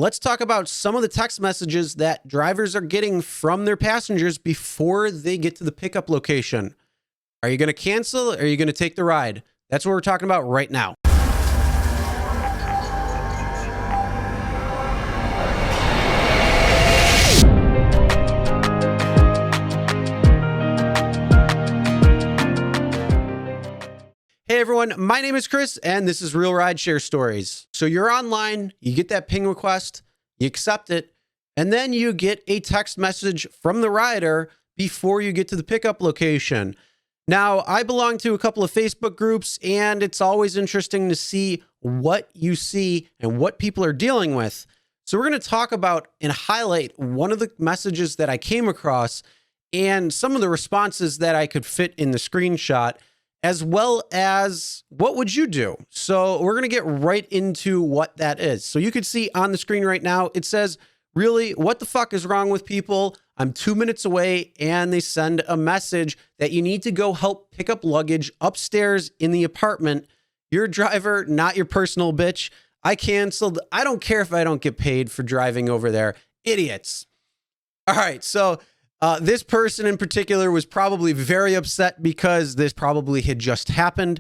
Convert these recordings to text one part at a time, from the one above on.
Let's talk about some of the text messages that drivers are getting from their passengers before they get to the pickup location. Are you going to cancel or are you going to take the ride? That's what we're talking about right now. Hey everyone, my name is Chris and this is Real Rideshare Stories. So you're online, you get that ping request, you accept it, and then you get a text message from the rider before you get to the pickup location. Now, I belong to a couple of Facebook groups and it's always interesting to see what you see and what people are dealing with. So we're going to talk about and highlight one of the messages that I came across and some of the responses that I could fit in the screenshot, as well as what would you do? So we're going to get right into what that is. So you can see on the screen right now, it says, really, what the fuck is wrong with people? I'm 2 minutes away and they send a message that you need to go help pick up luggage upstairs in the apartment. You're a driver, not your personal bitch. I canceled. I don't care if I don't get paid for driving over there. Idiots. All right. So this person in particular was probably very upset because this probably had just happened.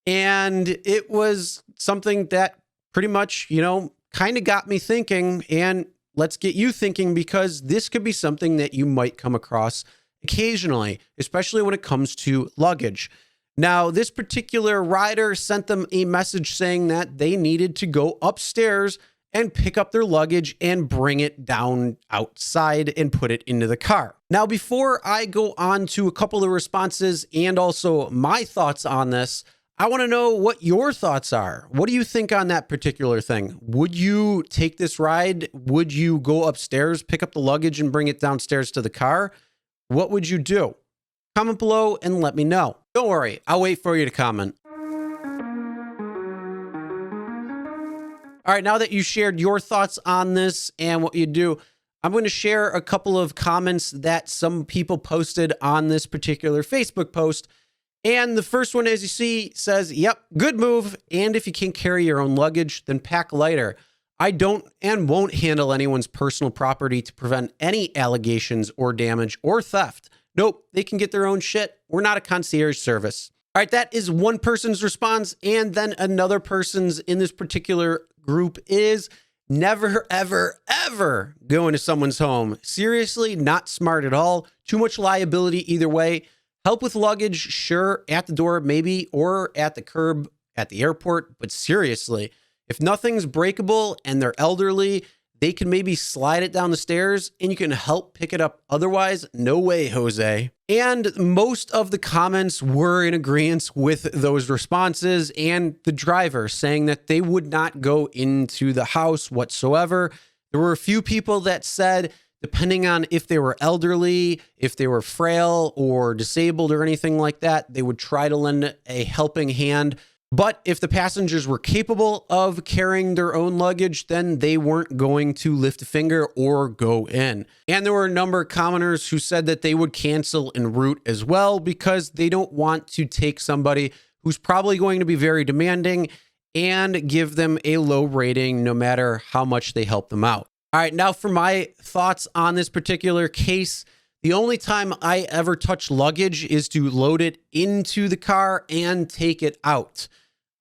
And it was something that pretty much, kind of got me thinking, and let's get you thinking, because this could be something that you might come across occasionally, especially when it comes to luggage. Now, this particular rider sent them a message saying that they needed to go upstairs and pick up their luggage and bring it down outside and put it into the car. Now, before I go on to a couple of responses and also my thoughts on this, I want to know what your thoughts are. What do you think on that particular thing? Would you take this ride? Would you go upstairs, pick up the luggage and bring it downstairs to the car? What would you do? Comment below and let me know. Don't worry, I'll wait for you to comment. All right, now that you shared your thoughts on this and what you do, I'm going to share a couple of comments that some people posted on this particular Facebook post. And the first one, as you see, says, yep, good move. And if you can't carry your own luggage, then pack lighter. I don't and won't handle anyone's personal property to prevent any allegations or damage or theft. Nope, they can get their own shit. We're not a concierge service. All right, that is one person's response. And then another person's in this particular group is never, ever, ever go into someone's home. Seriously, not smart at all. Too much liability either way. Help with luggage, sure, at the door maybe, or at the curb at the airport. But seriously, if nothing's breakable and they're elderly, they can maybe slide it down the stairs and you can help pick it up. Otherwise, no way, Jose. And most of the comments were in agreement with those responses and the driver saying that they would not go into the house whatsoever. There were a few people that said, depending on if they were elderly, if they were frail or disabled or anything like that, they would try to lend a helping hand. But if the passengers were capable of carrying their own luggage, then they weren't going to lift a finger or go in. And there were a number of commenters who said that they would cancel en route as well because they don't want to take somebody who's probably going to be very demanding and give them a low rating no matter how much they help them out. All right, now for my thoughts on this particular case. The only time I ever touch luggage is to load it into the car and take it out.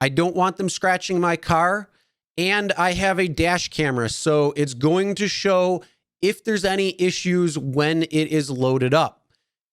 I don't want them scratching my car, and I have a dash camera, so it's going to show if there's any issues when it is loaded up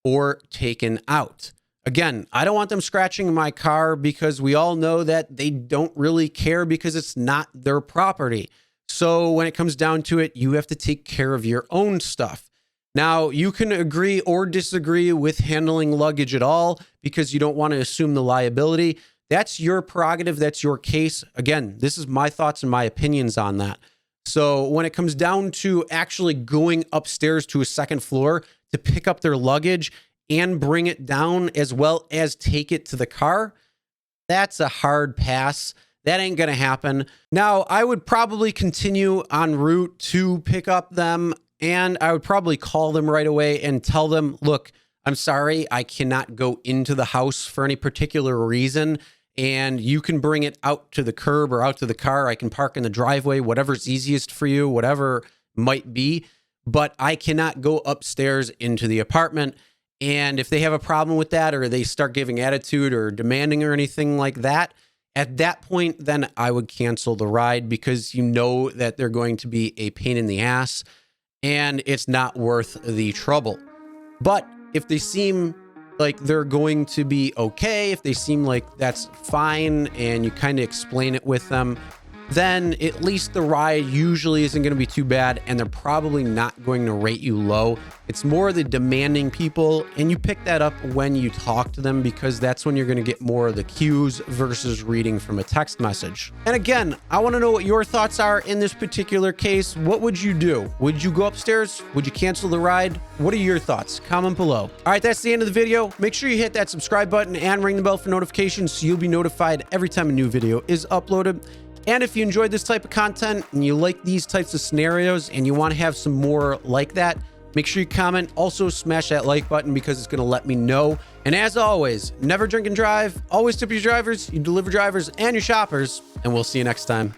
or taken out. Again, I don't want them scratching my car because we all know that they don't really care because it's not their property. So when it comes down to it, you have to take care of your own stuff. Now, you can agree or disagree with handling luggage at all because you don't want to assume the liability. That's your prerogative. That's your case. Again, this is my thoughts and my opinions on that. So when it comes down to actually going upstairs to a second floor to pick up their luggage and bring it down as well as take it to the car, that's a hard pass. That ain't going to happen. Now, I would probably continue en route to pick up them, and I would probably call them right away and tell them, look, I'm sorry, I cannot go into the house for any particular reason. and you can bring it out to the curb or out to the car. I can park in the driveway, whatever's easiest for you, whatever might be. But I cannot go upstairs into the apartment. And if they have a problem with that, or they start giving attitude or demanding or anything like that, at that point, then I would cancel the ride, because you know that they're going to be a pain in the ass and it's not worth the trouble. But if they seem like they're going to be okay, if they seem like that's fine and you kind of explain it with them, then at least the ride usually isn't going to be too bad, and they're probably not going to rate you low. It's more the demanding people, and you pick that up when you talk to them, because that's when you're going to get more of the cues versus reading from a text message. And again, I want to know what your thoughts are in this particular case. What would you do? Would you go upstairs? Would you cancel the ride? What are your thoughts? Comment below. All right, that's the end of the video. Make sure you hit that subscribe button and ring the bell for notifications so you'll be notified every time a new video is uploaded. And if you enjoyed this type of content and you like these types of scenarios and you want to have some more like that, make sure you comment. Also, smash that like button, because it's going to let me know. And as always, never drink and drive. Always tip your drivers, you deliver drivers, and your shoppers. And we'll see you next time.